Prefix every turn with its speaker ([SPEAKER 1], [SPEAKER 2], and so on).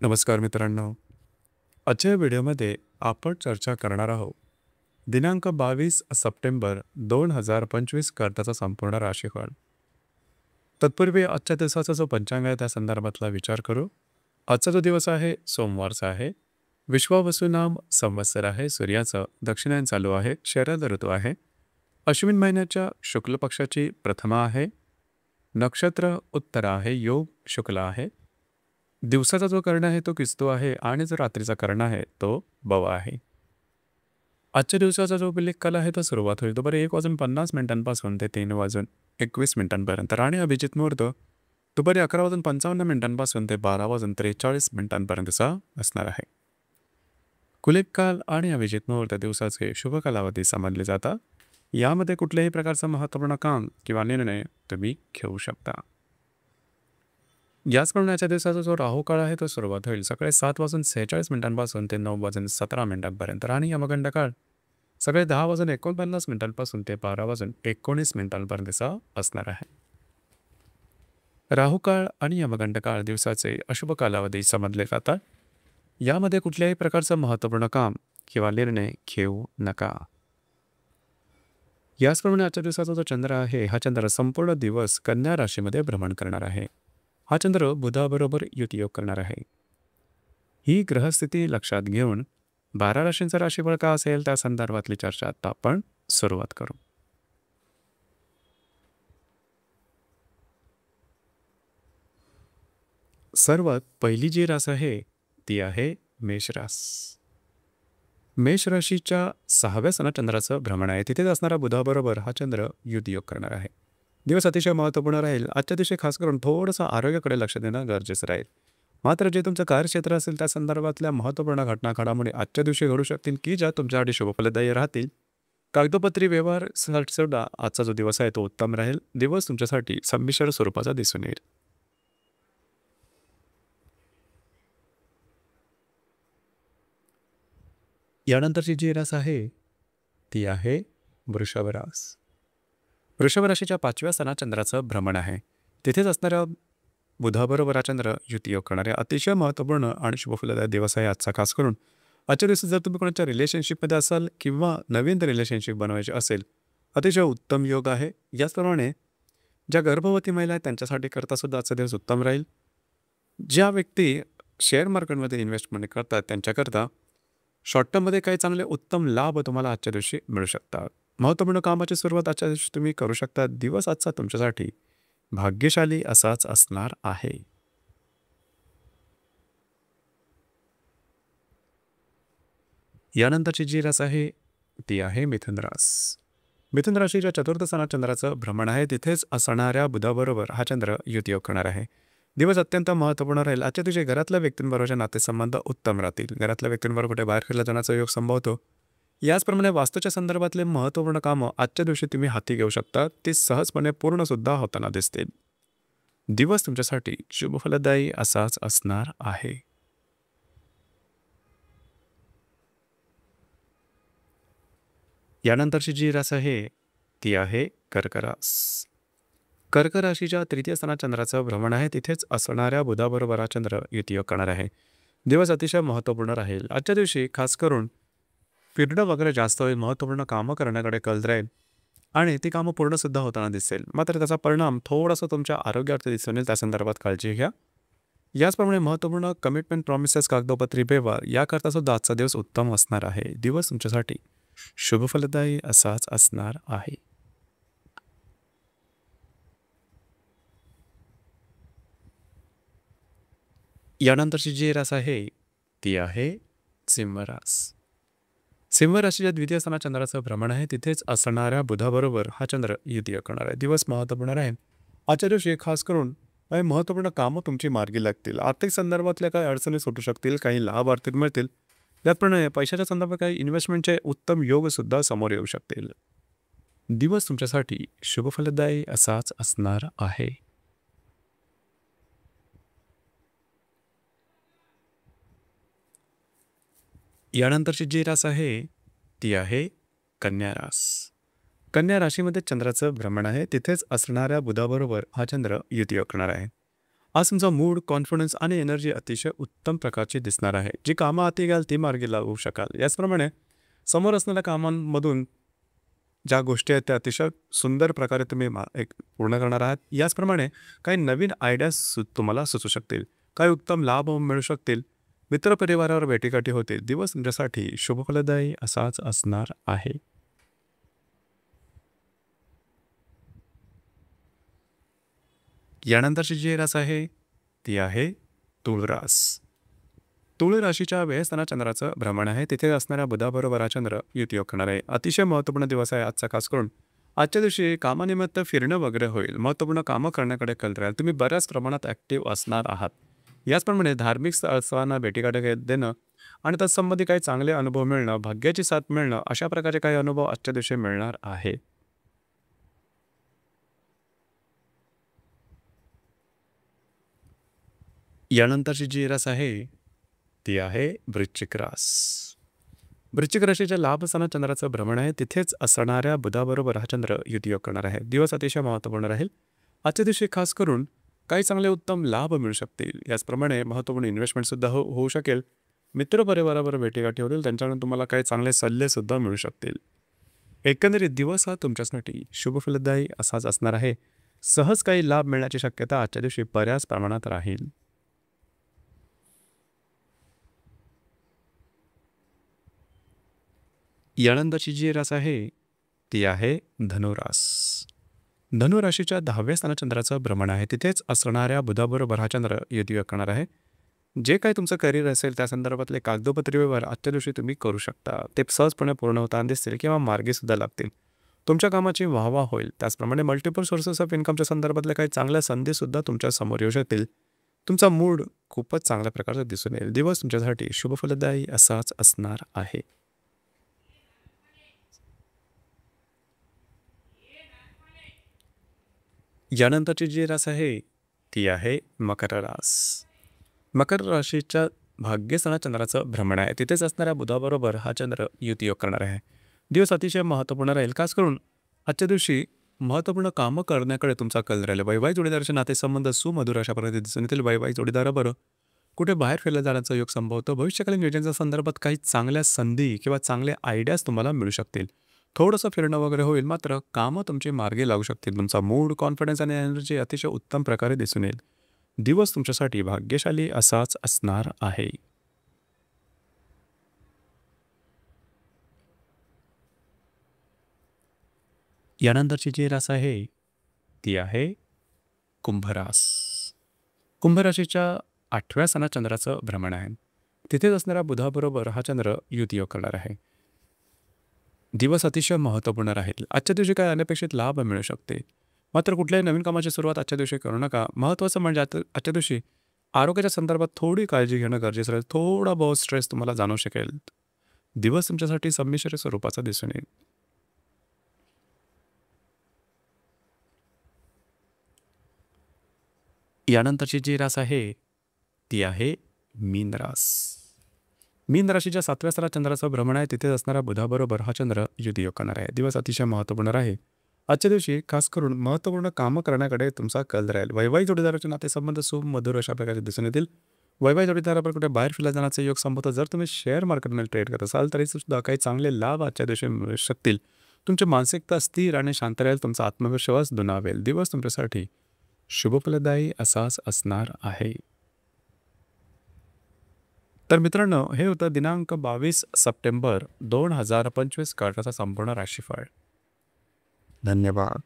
[SPEAKER 1] नमस्कार मित्रांनो. आजच्या व्हिडिओमध्ये आपण चर्चा करणार आहोत दिनांक 22 सप्टेंबर 2025 करताचा संपूर्ण राशीफळ. तत्पूर्वी आजच्या दिवसाचा जो पंचांग आहे त्या संदर्भातला विचार करू. आजचा जो दिवस आहे सोमवारचा आहे. विश्वावसुनाम संवत्सर आहे. सूर्याचं दक्षिणायन चालू आहे. शरद ऋतू आहे. अश्विन महिन्याच्या शुक्ल पक्षाची प्रथमा आहे. नक्षत्र उत्तरा आहे. योग शुक्ल आहे. दिवसाचा जो कर्ण आहे तो किस्तू आहे आणि जो रात्रीचा कर्ण आहे तो बवा आहे. आजच्या दिवसाचा जो उल्लेख काल आहे तो सुरुवात होईल दुपारी 1:50 ते 3:21 आणि अभिजित मुहूर्त दुपारी 11:55 ते 12:43 असणार आहे. कुलिक काल आणि अभिजित मुहूर्त दिवसाचे शुभ कालावधी समजले जातात. यामध्ये कुठल्याही प्रकारचा महत्त्वपूर्ण काम किंवा निर्णय तुम्ही घेऊ शकता. याचप्रमाणे आजच्या दिवसाचा जो राहू काळ आहे तो सुरुवात होईल सकाळी 7:46 ते 9:17 आणि यमगंड काळ सकाळी 10:49 ते 12:19 असणार आहे. राहू काळ आणि यमगंड काळ दिवसाचे अशुभ कालावधी समजले जातात. यामध्ये कुठल्याही प्रकारचं महत्त्वपूर्ण काम किंवा निर्णय घेऊ नका. याचप्रमाणे आजच्या दिवसाचा जो चंद्र आहे हा चंद्र संपूर्ण दिवस कन्या राशीमध्ये भ्रमण करणार आहे. हा चंद्र बुधाबरोबर युतियोग करणार आहे. ही ग्रहस्थिती लक्षात घेऊन 12 राशींचा राशीफळ का असेल त्या संदर्भातली चर्चा आता आपण सुरुवात करू. सर्वात पहिली जी रास आहे ती आहे मेष रास. मेष राशीच्या 6व्या सणात चंद्राचं भ्रमण आहे. तिथेच असणारा बुधाबरोबर हा चंद्र युतियोग करणार आहे. दिवस अतिशय महत्त्वपूर्ण राहील. आजच्या दिवशी खास करून थोडंसं आरोग्याकडे लक्ष देणं गरजेचं राहील. मात्र जे तुमचं कार्यक्षेत्र असेल त्या संदर्भातल्या महत्त्वपूर्ण घटना घडामोडी आजच्या दिवशी घडू शकतील की ज्या तुमच्यासाठी शुभफलदायी राहतील. कागदोपत्री व्यवहारासाठी सुद्धा आजचा जो दिवस आहे तो उत्तम राहील. दिवस तुमच्यासाठी संमिश्र स्वरूपाचा दिसून येईल. यानंतरची जी रास आहे ती आहे वृषभ रास. वृषभ राशीच्या 5व्या सणात चंद्राचं भ्रमण आहे. तिथेच असणाऱ्या बुधाबरोबर हा चंद्र युतियोग करणारे अतिशय महत्त्वपूर्ण आणि शुभफलदायी दिवस आहे आजचा. खास करून आजच्या दिवशी जर तुम्ही कोणाच्या रिलेशनशिपमध्ये असाल किंवा नवीन रिलेशनशिप बनवायची असेल अतिशय उत्तम योग आहे. याचप्रमाणे ज्या गर्भवती महिला आहेत त्यांच्यासाठी करता सुद्धा आजचा दिवस उत्तम राहील. ज्या व्यक्ती शेअर मार्केटमध्ये इन्व्हेस्टमेंट करतात त्यांच्याकरता शॉर्ट टर्ममध्ये काही चांगले उत्तम लाभ तुम्हाला आजच्या दिवशी मिळू शकतात. महत्त्वपूर्ण कामाची सुरुवात आजच्या दिवशी तुम्ही करू शकता. दिवस आजचा तुमच्यासाठी भाग्यशाली असाच असणार आहे. यानंतरची जी रास आहे ती आहे मिथुन रास. मिथुन राशीच्या 4थ्या सणात चंद्राचं भ्रमण आहे. तिथेच असणाऱ्या बुधाबरोबर हा चंद्र युतियोग करणार आहे. दिवस अत्यंत महत्त्वपूर्ण राहील. आजच्या दिवशी घरातल्या व्यक्तींबरोबरचे नातेसंबंध उत्तम राहतील. घरातल्या व्यक्तींबरोबर कुठे बाहेर फिरला जाण्याचा योग संभवतो. याचप्रमाणे वास्तूच्या संदर्भातले महत्त्वपूर्ण कामं आजच्या दिवशी तुम्ही हाती घेऊ शकता. ती सहजपणे पूर्णसुद्धा होताना दिसतील. दिवस तुमच्यासाठी शुभफलदायी असाच असणार आहे. यानंतरची जी रास आहे ती आहे कर्क रास. कर्क राशीच्या 3य स्थानात चंद्राचं भ्रमण आहे. तिथेच असणाऱ्या बुधाबरोबर हा चंद्र युतियोग करणार आहे. दिवस अतिशय महत्त्वपूर्ण राहील. आजच्या दिवशी खास करून फिरणं वगैरे जास्त होईल. महत्त्वपूर्ण कामं करण्याकडे कल राहील आणि ती कामं पूर्णसुद्धा होताना दिसेल. मात्र त्याचा परिणाम थोडासा तुमच्या आरोग्यावरती दिसून येईल. त्या संदर्भात काळजी घ्या. याचप्रमाणे महत्त्वपूर्ण कमिटमेंट प्रॉमिसेस कागदोपत्री व्यवहार याकरता सुद्धा आजचा दिवस उत्तम असणार आहे. दिवस तुमच्यासाठी शुभफलदायी असाच असणार आहे. यानंतरची जी रास आहे ती आहे सिंह रास. सिंह राशीच्या 2य स्थानात चंद्राचं भ्रमण आहे. तिथेच असणाऱ्या बुधाबरोबर हा चंद्र युतियोग करणार आहे. दिवस महत्त्वपूर्ण राहील. आजच्या दिवशी खास करून काही महत्त्वपूर्ण कामं तुमची मार्गी लागतील. आर्थिक संदर्भातल्या काही अडचणी सुटू शकतील. काही लाभ आर्थिक मिळतील. त्याचप्रमाणे पैशाच्या संदर्भात काही इन्व्हेस्टमेंटचे उत्तम योगसुद्धा समोर येऊ शकतील. दिवस तुमच्यासाठी शुभफलदायी असाच असणार आहे. यानंतरची जी रास आहे ती आहे कन्या रास. कन्या राशीमध्ये चंद्राचं भ्रमण आहे. तिथेच असणाऱ्या बुधाबरोबर हा चंद्र युतियोग करणार आहे. आज तुमचा मूड, कॉन्फिडन्स आणि एनर्जी अतिशय उत्तम प्रकारची दिसणार आहे. जी कामं हाती घ्याल ती मार्गी लावू शकाल. याचप्रमाणे समोर असलेल्या कामांमधून ज्या गोष्टी आहेत त्या अतिशय सुंदर प्रकारे तुम्ही एक पूर्ण करणार आहात. याचप्रमाणे काही नवीन आयडियाज तुम्हाला सुचू शकतील. काही उत्तम लाभ मिळू शकतील. मित्रपरिवारावर भेटीगाठी होतील. दिवस तुमच्यासाठी शुभफलदायी असाच असणार आहे. यानंतरची जी रास आहे ती आहे तुळ रास. तुळ राशीच्या व्ययस्थानात चंद्राचं भ्रमण आहे. तिथे असणाऱ्या बुधाबरोबर हा चंद्र युतियोग करणार आहे. अतिशय महत्त्वपूर्ण दिवस आहे आजचा, खास करून आजच्या दिवशी कामानिमित्त फिरणं वगैरे होईल. महत्त्वपूर्ण कामं करण्याकडे कल राहील. तुम्ही बऱ्याच प्रमाणात ॲक्टिव्ह असणार आहात. याचप्रमाणे धार्मिक स्थळांना भेटीगाठी देणं आणि तत्संबंधी काही चांगले अनुभव मिळणं, भाग्याची साथ मिळणं, अशा प्रकारचे काही अनुभव आजच्या दिवशी मिळणार आहे. यानंतरची जी रास आहे ती आहे वृश्चिक रास. वृश्चिक राशीच्या लाभस्थानात चंद्राचं भ्रमण आहे. तिथेच असणाऱ्या बुधाबरोबर हा चंद्र युतियोग करणार आहे. दिवस अतिशय महत्त्वपूर्ण राहील. आजच्या दिवशी खास करून काही चांगले उत्तम लाभ मिळू शकतील. याचप्रमाणे महत्त्वपूर्ण इन्व्हेस्टमेंटसुद्धा होऊ शकेल. मित्रपरिवाराबरोबर भेटीगाठी होतील. त्यांच्याकडून तुम्हाला काही चांगले सल्लेसुद्धा मिळू शकतील. एकंदरीत दिवस हा तुमच्यासाठी शुभफलदायी असाच असणार आहे. सहज काही लाभ मिळण्याची शक्यता आजच्या दिवशी बऱ्याच प्रमाणात राहील. यानंतरची जी रास आहे ती आहे धनुरास. धनुराशीच्या 10व्या स्थानात चंद्राचं भ्रमण आहे. तिथेच असणाऱ्या बुधाबरोबर हा चंद्र युतियोग करणार आहे. जे काही तुमचं करिअर असेल त्या संदर्भातले कागदोपत्री व्यवहार आजच्या दिवशी तुम्ही करू शकता. ते सहजपणे पूर्ण होताना दिसतील किंवा मार्गीसुद्धा लागतील. तुमच्या कामाची वाहवा होईल. त्याचप्रमाणे मल्टिपल सोर्सेस ऑफ इन्कमच्या संदर्भातल्या काही चांगल्या संधीसुद्धा तुमच्या समोर येऊ शकतील. तुमचा मूड खूपच चांगल्या प्रकारचा दिसून येईल. दिवस तुमच्यासाठी शुभफलदायी असाच असणार आहे. यानंतरची जी रास आहे ती आहे मकर रास. मकर राशीच्या भाग्यस्थानात चंद्राचं भ्रमण आहे. तिथेच असणाऱ्या बुधाबरोबर हा चंद्र युतियोग करणार आहे. दिवस अतिशय महत्त्वपूर्ण राहील. खास करून आजच्या दिवशी महत्त्वपूर्ण कामं करण्याकडे तुमचा कल राहील. वैवाहिक जोडीदाराचे नातेसंबंध सुमधुर अशा प्रकारे दिसून येतील. वैवाहिक जोडीदाराबरोबर कुठे बाहेर फिरला जाण्याचा योग संभवतो. भविष्यकालीन योजनेच्या संदर्भात काही चांगल्या संधी किंवा चांगले आयडियाज तुम्हाला मिळू शकतील. थोडंसं फिरणं वगैरे होईल, मात्र कामं तुमची मार्गी लागू शकतील. तुमचा मूड, कॉन्फिडन्स आणि एनर्जी अतिशय उत्तम प्रकारे दिसून येईल. दिवस तुमच्यासाठी भाग्यशाली असाच असणार आहे. यानंतरची जी रास आहे ती आहे कुंभरास. कुंभराशीच्या 8व्या स्थानात चंद्राचं भ्रमण आहे. तिथेच असणाऱ्या बुधाबरोबर हा चंद्र युतियोग करणार आहे. दिवस अतिशय महत्त्वपूर्ण राहील. आजच्या दिवशी काही अनपेक्षित लाभ मिळू शकते. मात्र कुठल्याही नवीन कामाची सुरुवात आजच्या दिवशी करू नका. महत्त्वाचं म्हणजे आजच्या दिवशी आरोग्याच्या संदर्भात थोडी काळजी घेणं गरजेचं राहील. थोडा बहुत स्ट्रेस तुम्हाला जाणवू शकेल. दिवस तुमच्यासाठी संमिश्र स्वरूपाचा दिसून येईल. यानंतरची जी रास आहे ती आहे मीन रास. मीन राशीच्या 7व्या स्थानात चंद्राचं भ्रमण आहे. तिथे असणाऱ्या बुधाबरोबर हा चंद्र युतियोग करणार आहे. दिवस अतिशय महत्त्वपूर्ण राहील. आजच्या दिवशी खास करून महत्त्वपूर्ण कामं करण्याकडे तुमचा कल राहील. वैवाहिक जोडीदाराचे नातेसंबंध सुमधुर अशा प्रकारे दिसून येतील. वैवाहिक जोडीदाराबरोबर कुठे बाहेर फिरला जाण्याचा योग संभवतो. जर तुम्ही शेअर मार्केटमध्ये ट्रेड करत असाल तरी सुद्धा काही चांगले लाभ आजच्या दिवशी मिळू शकतील. तुमची मानसिकता स्थिर आणि शांत राहील. तुमचा आत्मविश्वास दुणावेल. दिवस तुमच्यासाठी शुभफलदायी असाच असणार आहे. तर मित्रांनो, हे होतं दिनांक 22 सप्टेंबर 2025 कर्काचा संपूर्ण राशीफळ. धन्यवाद.